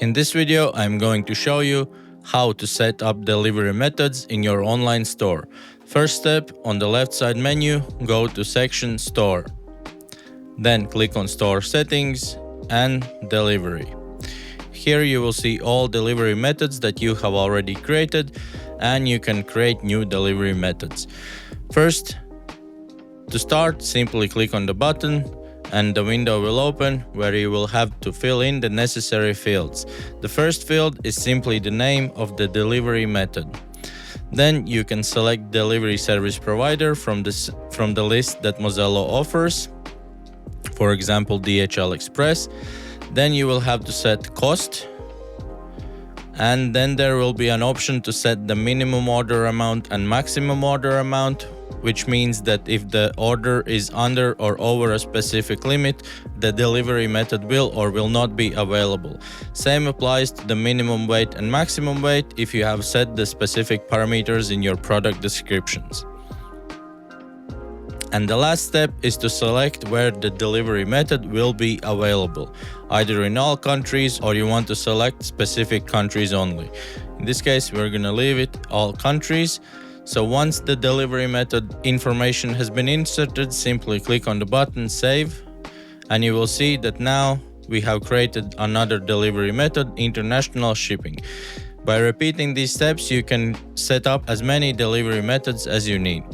In this video, I'm going to show you how to set up delivery methods in your online store. First step, on the left side menu, go to section Store. Then click on Store Settings and Delivery. Here you will see all delivery methods that you have already created, and you can create new delivery methods. First, to start, simply click on the button and the window will open where you will have to fill in the necessary fields. The first field is simply the name of the delivery method. Then you can select delivery service provider from the list that Mozello offers, for example DHL Express. Then you will have to set cost, and then there will be an option to set the minimum order amount and maximum order amount, which means that if the order is under or over a specific limit, the delivery method will or will not be available. Same applies to the minimum weight and maximum weight if you have set the specific parameters in your product descriptions. And the last step is to select where the delivery method will be available, either in all countries or you want to select specific countries only. In this case, we're gonna leave it all countries. So once the delivery method information has been inserted, simply click on the button Save, and you will see that now we have created another delivery method, international shipping. By repeating these steps, you can set up as many delivery methods as you need.